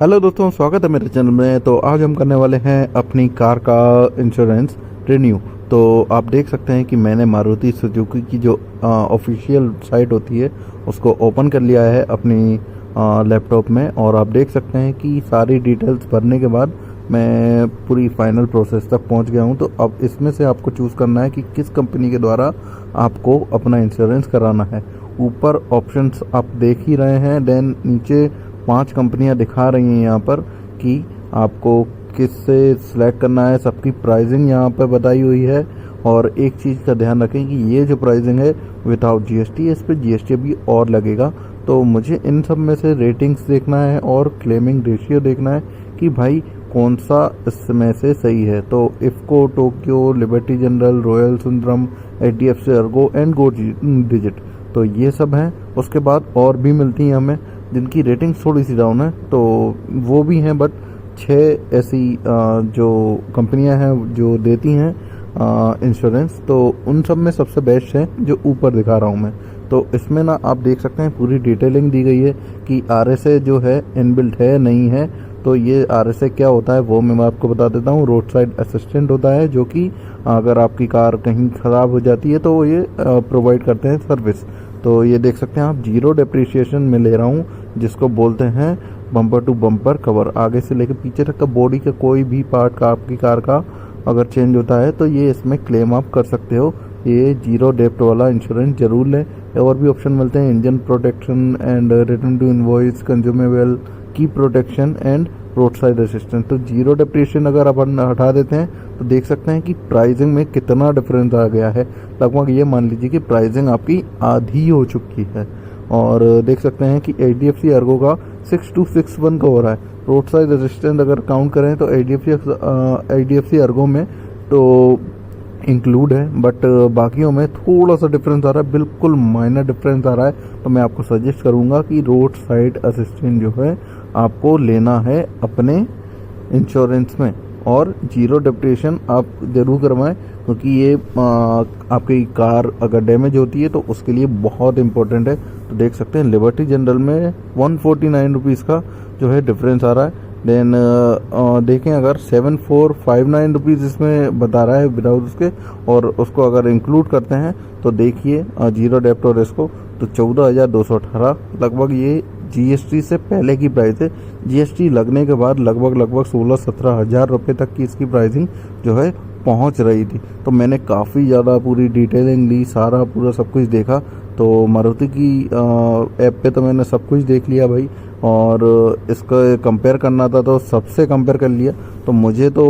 Hello दोस्तों, स्वागत है मेरे चैनल में। तो आज हम करने वाले हैं अपनी कार का इंश्योरेंस रिन्यू। तो आप देख सकते हैं कि मैंने मारुति सुजुकी की जो ऑफिशियल साइट होती है उसको ओपन कर लिया है अपनी लैपटॉप में। और आप देख सकते हैं कि सारी डिटेल्स भरने के बाद मैं पूरी फाइनल प्रोसेस तक पहुंच गया हूं। तो अब इसमें से आपको चूज़ करना है कि किस कंपनी के द्वारा आपको अपना इंश्योरेंस कराना है। ऊपर ऑप्शंस आप देख ही रहे हैं, देन नीचे 5 कंपनियां दिखा रही हैं यहाँ पर कि आपको किससे सिलेक्ट करना है। सबकी प्राइसिंग यहाँ पर बताई हुई है। और एक चीज़ का ध्यान रखें कि ये जो प्राइसिंग है विदाउट जीएसटी, इस पर जीएसटी भी और लगेगा। तो मुझे इन सब में से रेटिंग्स देखना है और क्लेमिंग रेशियो देखना है कि भाई कौन सा इसमें से सही है। तो IFFCO, Tokyo, liberty general, royal Sundaram, HDFC Ergo and go digit, तो ये सब हैं। उसके बाद और भी मिलती हैं हमें जिनकी रेटिंग थोड़ी सी डाउन है, तो वो भी हैं। बट 6 ऐसी जो कंपनियां हैं जो देती हैं इंश्योरेंस, तो उन सब में सबसे बेस्ट है जो ऊपर दिखा रहा हूँ मैं। तो इसमें ना आप देख सकते हैं पूरी डिटेलिंग दी गई है कि आरएसए जो है इनबिल्ट है नहीं है। तो ये आरएसए क्या होता है वो मैं आपको बता देता हूँ। रोड साइड असिस्टेंट होता है जो कि अगर आपकी कार कहीं ख़राब हो जाती है तो ये प्रोवाइड करते हैं सर्विस। तो ये देख सकते हैं आप, जीरो डिप्रिसिएशन में ले रहा हूँ, जिसको बोलते हैं बम्पर टू बम्पर कवर। आगे से लेकर पीछे तक का बॉडी का कोई भी पार्ट का आपकी कार का अगर चेंज होता है तो ये इसमें क्लेम आप कर सकते हो। ये जीरो डेप्ट वाला इंश्योरेंस जरूर लें। और भी ऑप्शन मिलते हैं, engine protection and return to invoice, consumable, key protection and road side assistance. तो जीरो डिप्रिसिएशन अगर अपन हटा देते हैं तो देख सकते हैं कि प्राइसिंग में कितना डिफरेंस आ गया है। लगभग ये मान लीजिए कि प्राइसिंग आपकी आधी हो चुकी है। और देख सकते हैं कि एचडीएफसी अर्गो का 6261 का हो रहा है। रोड साइड असिस्टेंट अगर काउंट करें तो एचडीएफसी अर्गो में तो इंक्लूड है, बट बाकियों में थोड़ा सा डिफरेंस आ रहा है, बिल्कुल माइनर डिफरेंस आ रहा है। तो मैं आपको सजेस्ट करूंगा कि रोड साइड असिस्टेंट जो है आपको लेना है अपने इंश्योरेंस में। और जीरो डिप्रेशन आप ज़रूर करवाएं, क्योंकि ये आपकी कार अगर डैमेज होती है तो उसके लिए बहुत इंपॉर्टेंट है। तो देख सकते हैं लिबर्टी जनरल में 149 रुपीज़ का जो है डिफरेंस आ रहा है। देन देखें अगर 7459 रुपीज़ इसमें बता रहा है विदाउट उसके, और उसको अगर इंक्लूड करते हैं तो देखिए जीरो डेप्ट और इसको तो 14,218 लगभग ये जीएसटी से पहले की प्राइस है। जीएसटी लगने के बाद लगभग 16-17 हज़ार रुपये तक की इसकी प्राइसिंग जो है पहुंच रही थी। तो मैंने काफ़ी ज़्यादा पूरी डिटेलिंग ली, सारा पूरा सब कुछ देखा। तो मारुति की ऐप पे तो मैंने सब कुछ देख लिया भाई, और इसका कंपेयर करना था तो सबसे कंपेयर कर लिया। तो मुझे तो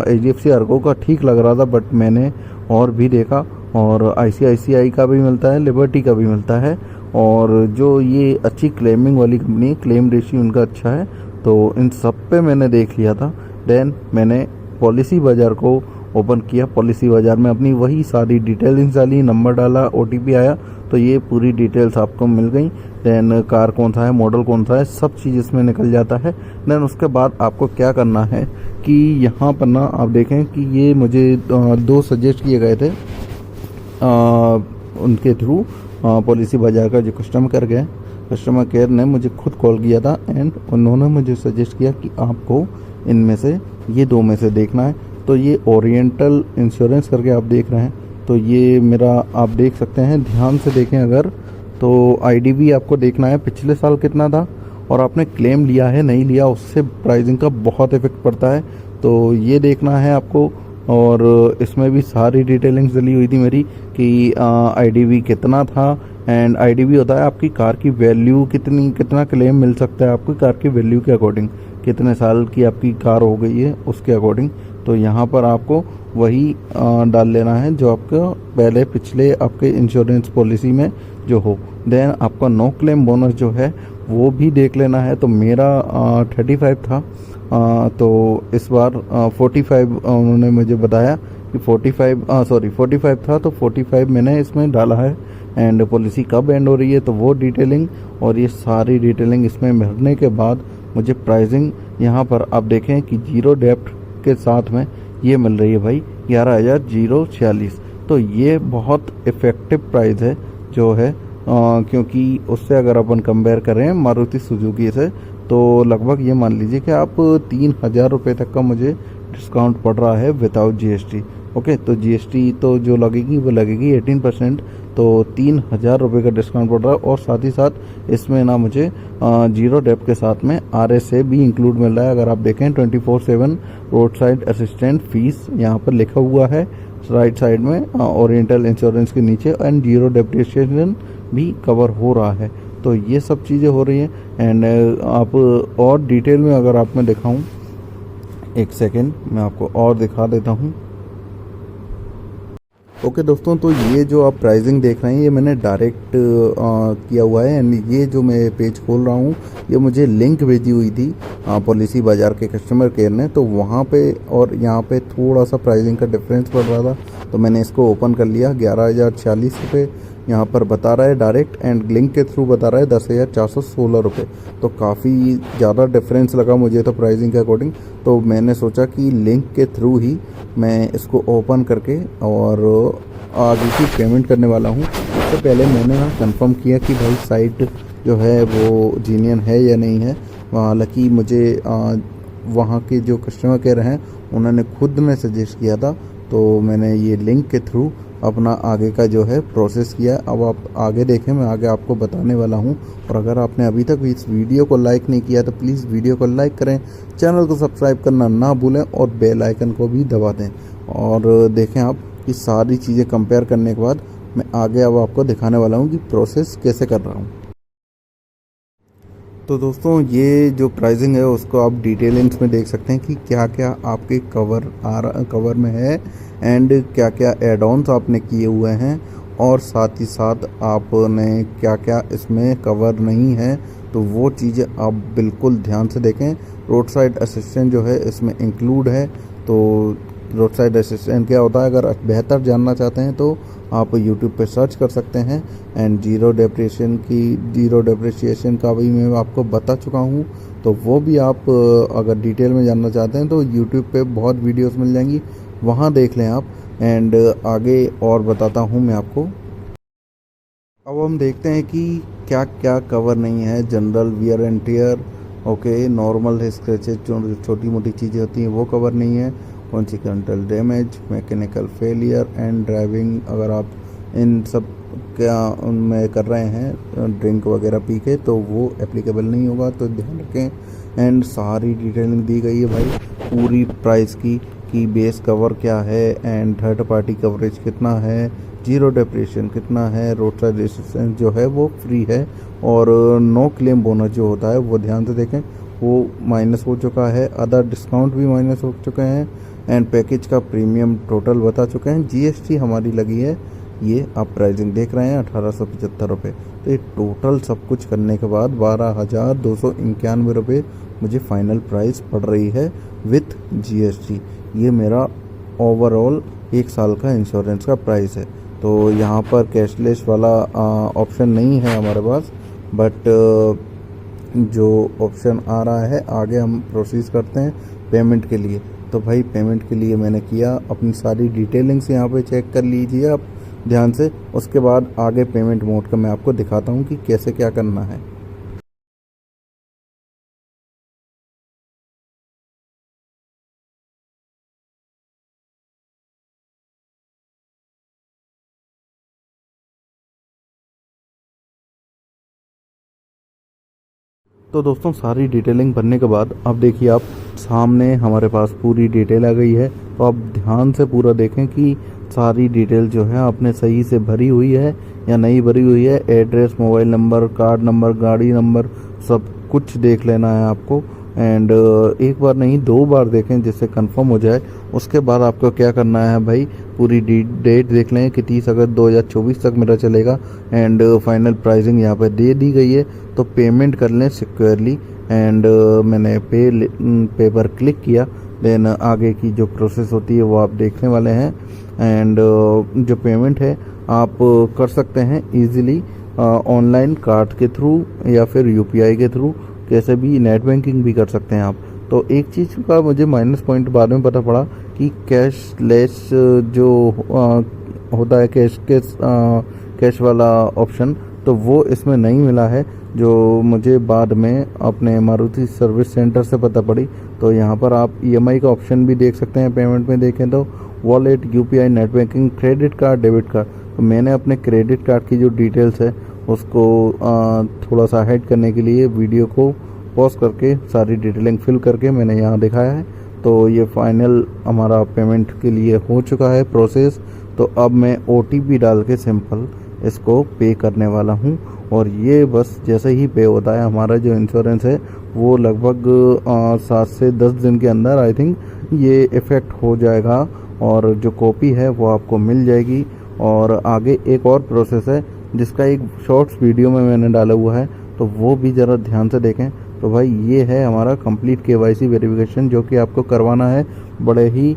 एचडीएफसी अर्गो का ठीक लग रहा था, बट मैंने और भी देखा, और आईसीआईसीआई का भी मिलता है, लिबर्टी का भी मिलता है। और जो ये अच्छी क्लेमिंग वाली कंपनी है, क्लेम रेशियो उनका अच्छा है, तो इन सब पे मैंने देख लिया था। देन मैंने पॉलिसी बाज़ार को ओपन किया। पॉलिसी बाज़ार में अपनी वही सारी डिटेल्स डाली, नंबर डाला, ओटीपी आया, तो ये पूरी डिटेल्स आपको मिल गई। देन कार कौन सा है, मॉडल कौन सा है, सब चीज़ इसमें निकल जाता है। देन उसके बाद आपको क्या करना है कि यहाँ पर ना आप देखें कि ये मुझे 2 सजेस्ट किए गए थे उनके थ्रू। पॉलिसी बाजार का जो कस्टमर केयर ने मुझे खुद कॉल किया था, एंड उन्होंने मुझे सजेस्ट किया कि आपको इनमें से ये 2 में से देखना है। तो ये ओरिएंटल इंश्योरेंस करके आप देख रहे हैं, तो ये मेरा आप देख सकते हैं, ध्यान से देखें अगर तो आईडीवी आपको देखना है पिछले साल कितना था, और आपने क्लेम लिया है नहीं लिया, उससे प्राइसिंग का बहुत इफेक्ट पड़ता है। तो ये देखना है आपको। और इसमें भी सारी डिटेलिंग्स डली हुई थी मेरी कि आईडीवी कितना था। एंड आईडीवी होता है आपकी कार की वैल्यू कितना क्लेम मिल सकता है आपकी कार की वैल्यू के अकॉर्डिंग, कितने साल की आपकी कार हो गई है उसके अकॉर्डिंग। तो यहाँ पर आपको वही डाल लेना है जो आपका पहले पिछले आपके इंश्योरेंस पॉलिसी में जो हो। देन आपका नो क्लेम बोनस जो है वो भी देख लेना है। तो मेरा 35 था, तो इस बार 45 उन्होंने मुझे बताया कि 45 था, तो 45 मैंने इसमें डाला है। एंड पॉलिसी कब एंड हो रही है तो वो डिटेलिंग, और ये सारी डिटेलिंग इसमें भरने के बाद मुझे प्राइसिंग यहाँ पर आप देखें कि जीरो डेप्ट के साथ में ये मिल रही है भाई 11,046। तो ये बहुत इफ़ेक्टिव प्राइस है जो है, क्योंकि उससे अगर अपन कंपेयर करें मारुति सुजुकी से, तो लगभग ये मान लीजिए कि आप 3,000 रुपये तक का मुझे डिस्काउंट पड़ रहा है विदाउट जीएसटी। ओके, तो जीएसटी तो जो लगेगी वो लगेगी 18%, तो 3,000 रुपये का डिस्काउंट पड़ रहा है। और साथ ही साथ इसमें ना मुझे जीरो डेप के साथ में RSA भी इंक्लूड मिल रहा है। अगर आप देखें 24/7 रोड साइड असिस्टेंट फीस यहाँ पर लिखा हुआ है राइट साइड में, ओरिएंटल इंश्योरेंस के नीचे, एंड जीरो डेप्रिसिएशन भी कवर हो रहा है। तो ये सब चीज़ें हो रही हैं। एंड आप और डिटेल में अगर आप मैं दिखाऊँ, एक सेकेंड मैं आपको और दिखा देता हूँ। ओके दोस्तों, तो ये जो आप प्राइसिंग देख रहे हैं ये मैंने डायरेक्ट किया हुआ है। एंड ये जो मैं पेज खोल रहा हूँ ये मुझे लिंक भेजी हुई थी पॉलिसी बाज़ार के कस्टमर केयर ने, तो वहाँ पे और यहाँ पे थोड़ा सा प्राइसिंग का डिफरेंस पड़ रहा था, तो मैंने इसको ओपन कर लिया। 11,040 रुपये यहाँ पर बता रहा है डायरेक्ट, एंड लिंक के थ्रू बता रहा है 10,416 रुपये। तो काफ़ी ज़्यादा डिफरेंस लगा मुझे तो प्राइसिंग के अकॉर्डिंग, तो मैंने सोचा कि लिंक के थ्रू ही मैं इसको ओपन करके और आगे की पेमेंट करने वाला हूँ। उससे पहले मैंने ना कंफर्म किया कि भाई साइट जो है वो जीनियन है या नहीं है। हालांकि मुझे वहाँ के जो कस्टमर केयर हैं उन्होंने खुद ने सजेस्ट किया था, तो मैंने ये लिंक के थ्रू अपना आगे का जो है प्रोसेस किया। अब आप आगे देखें, मैं आगे आपको बताने वाला हूँ। और अगर आपने अभी तक भी इस वीडियो को लाइक नहीं किया तो प्लीज़ वीडियो को लाइक करें, चैनल को सब्सक्राइब करना ना भूलें और बेल आइकन को भी दबा दें। और देखें आप कि सारी चीज़ें कंपेयर करने के बाद मैं आगे अब आपको दिखाने वाला हूँ कि प्रोसेस कैसे कर रहा हूँ। तो दोस्तों ये जो प्राइसिंग है उसको आप डिटेलिंग्स में देख सकते हैं कि क्या क्या आपके कवर में है, एंड क्या क्या एड ऑन्स आपने किए हुए हैं, और साथ ही साथ आपने क्या क्या इसमें कवर नहीं है, तो वो चीज़ें आप बिल्कुल ध्यान से देखें। रोड साइड असिस्टेंट जो है इसमें इंक्लूड है। तो रोड साइड असिस्टेंट क्या होता है, अगर बेहतर जानना चाहते हैं तो आप यूट्यूब पे सर्च कर सकते हैं। एंड जीरो डेप्रिसिएशन का भी मैं आपको बता चुका हूँ, तो वो भी आप अगर डिटेल में जानना चाहते हैं तो यूट्यूब पे बहुत वीडियोस मिल जाएंगी, वहाँ देख लें आप। एंड आगे और बताता हूँ मैं आपको। अब हम देखते हैं कि क्या क्या कवर नहीं है। General wear and tear, okay, normal scratches जो छोटी मोटी चीज़ें होती हैं वो कवर नहीं है। कॉन्सिक्वेंटल damage, mechanical failure and driving, अगर आप इन सब क्या उनमें कर रहे हैं ड्रिंक वगैरह पी के तो वो एप्लीकेबल नहीं होगा, तो ध्यान रखें। एंड सारी डिटेलिंग दी गई है भाई पूरी प्राइस की, कि बेस कवर क्या है एंड थर्ड पार्टी कवरेज कितना है, जीरो डेप्रिसिएशन कितना है, रोड साइड असिस्टेंस जो है वो फ्री है, और नो क्लेम बोनस जो होता है वो ध्यान से देखें वो माइनस हो चुका है, अदर डिस्काउंट भी माइनस हो चुके हैं, एंड पैकेज का प्रीमियम टोटल बता चुके हैं। जीएसटी हमारी लगी है, ये आप प्राइसिंग देख रहे हैं 1,875 रुपये। तो ये टोटल सब कुछ करने के बाद 12,291 रुपये मुझे फाइनल प्राइस पड़ रही है विथ जीएसटी। ये मेरा ओवरऑल 1 साल का इंश्योरेंस का प्राइस है। तो यहाँ पर कैशलेस वाला ऑप्शन नहीं है हमारे पास, बट जो ऑप्शन आ रहा है आगे हम प्रोसीड करते हैं पेमेंट के लिए। तो भाई पेमेंट के लिए मैंने किया, अपनी सारी डिटेलिंग्स यहाँ पे चेक कर लीजिए आप ध्यान से। उसके बाद आगे पेमेंट मोड का मैं आपको दिखाता हूँ कि कैसे क्या करना है। तो दोस्तों सारी डिटेलिंग भरने के बाद अब देखिए आप सामने हमारे पास पूरी डिटेल आ गई है। तो आप ध्यान से पूरा देखें कि सारी डिटेल जो है आपने सही से भरी हुई है या नहीं भरी हुई है। Address, mobile number, card number, गाड़ी नंबर, सब कुछ देख लेना है आपको। एंड एक बार नहीं 2 बार देखें जिससे कंफर्म हो जाए। उसके बाद आपको क्या करना है भाई, पूरी डेट देख लें कि 30 अगस्त 2024 तक मेरा चलेगा। एंड फाइनल प्राइसिंग यहाँ पे दे दी गई है, तो पेमेंट कर लें सिक्योरली। एंड मैंने पे पर क्लिक किया, देन आगे की जो प्रोसेस होती है वो आप देखने वाले हैं। एंड जो पेमेंट है आप कर सकते हैं इजीली ऑनलाइन कार्ड के थ्रू या फिर यूपीआई के थ्रू, कैसे भी नेट बैंकिंग भी कर सकते हैं आप। तो एक चीज़ का मुझे माइनस पॉइंट बाद में पता पड़ा कि कैशलेस जो होता है कैश वाला ऑप्शन, तो वो इसमें नहीं मिला है। जो मुझे बाद में अपने मारुति सर्विस सेंटर से पता पड़ी। तो यहाँ पर आप ईएमआई का ऑप्शन भी देख सकते हैं। पेमेंट में देखें तो wallet, UPI, net banking, credit card, debit card. तो मैंने अपने क्रेडिट कार्ड की जो डिटेल्स है उसको थोड़ा सा हाइड करने के लिए वीडियो को पॉज करके सारी डिटेलिंग फिल करके मैंने यहाँ दिखाया है। तो ये फाइनल हमारा पेमेंट के लिए हो चुका है प्रोसेस। तो अब मैं ओटीपी डाल के सिंपल इसको पे करने वाला हूँ, और ये बस जैसे ही पे होता है हमारा जो इंश्योरेंस है वो लगभग 7 से 10 दिन के अंदर आई थिंक ये इफ़ेक्ट हो जाएगा, और जो कॉपी है वो आपको मिल जाएगी। और आगे एक और प्रोसेस है जिसका एक शॉर्ट्स वीडियो में मैंने डाला हुआ है, तो वो भी ज़रा ध्यान से देखें। तो भाई ये है हमारा कंप्लीट केवाईसी वेरिफिकेशन जो कि आपको करवाना है। बड़े ही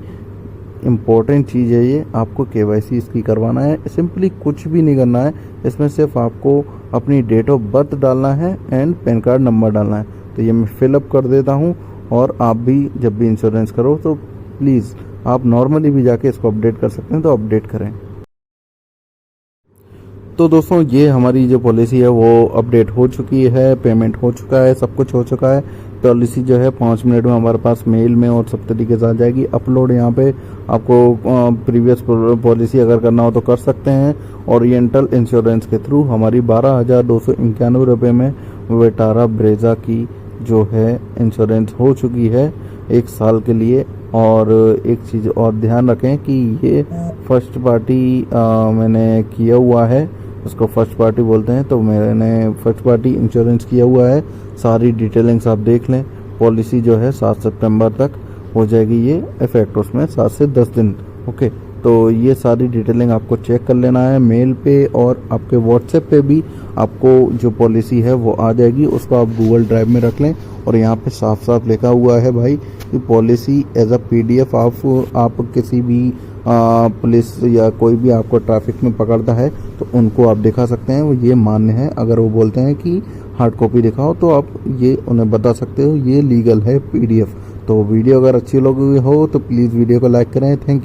इम्पोर्टेंट चीज़ है ये, आपको केवाईसी इसकी करवाना है। सिंपली कुछ भी नहीं करना है, इसमें सिर्फ आपको अपनी डेट ऑफ बर्थ डालना है एंड पैन कार्ड नंबर डालना है। तो ये मैं फिलअप कर देता हूँ, और आप भी जब भी इंश्योरेंस करो तो प्लीज़ आप नॉर्मली भी जाके इसको अपडेट कर सकते हैं, तो अपडेट करें। तो दोस्तों ये हमारी जो पॉलिसी है वो अपडेट हो चुकी है, पेमेंट हो चुका है, सब कुछ हो चुका है। पॉलिसी जो है 5 मिनट में हमारे पास मेल में और सब तरीके से आ जाएगी। अपलोड यहाँ पे आपको प्रीवियस पॉलिसी अगर करना हो तो कर सकते हैं। ओरिएंटल इंश्योरेंस के थ्रू हमारी 12,291 रुपये में विटारा ब्रेजा की जो है इंश्योरेंस हो चुकी है 1 साल के लिए। और एक चीज़ और ध्यान रखें कि ये फर्स्ट पार्टी मैंने किया हुआ है, उसको फर्स्ट पार्टी बोलते हैं। तो मैंने फर्स्ट पार्टी इंश्योरेंस किया हुआ है। सारी डिटेलिंग्स आप देख लें। पॉलिसी जो है 7 सितंबर तक हो जाएगी ये इफेक्ट, उसमें 7 से 10 दिन। ओके, तो ये सारी डिटेलिंग आपको चेक कर लेना है मेल पे, और आपके व्हाट्सएप पे भी आपको जो पॉलिसी है वो आ जाएगी। उसको आप गूगल ड्राइव में रख लें, और यहाँ पे साफ साफ लिखा हुआ है भाई कि पॉलिसी एज अ पीडीएफ आप किसी भी पुलिस या कोई भी आपको ट्रैफिक में पकड़ता है तो उनको आप दिखा सकते हैं, वो ये मान्य है। अगर वो बोलते हैं कि हार्ड कॉपी दिखाओ तो आप ये उन्हें बता सकते हो, ये लीगल है पीडीएफ। तो वीडियो अगर अच्छी लगी हो तो प्लीज़ वीडियो को लाइक करें। Thank you.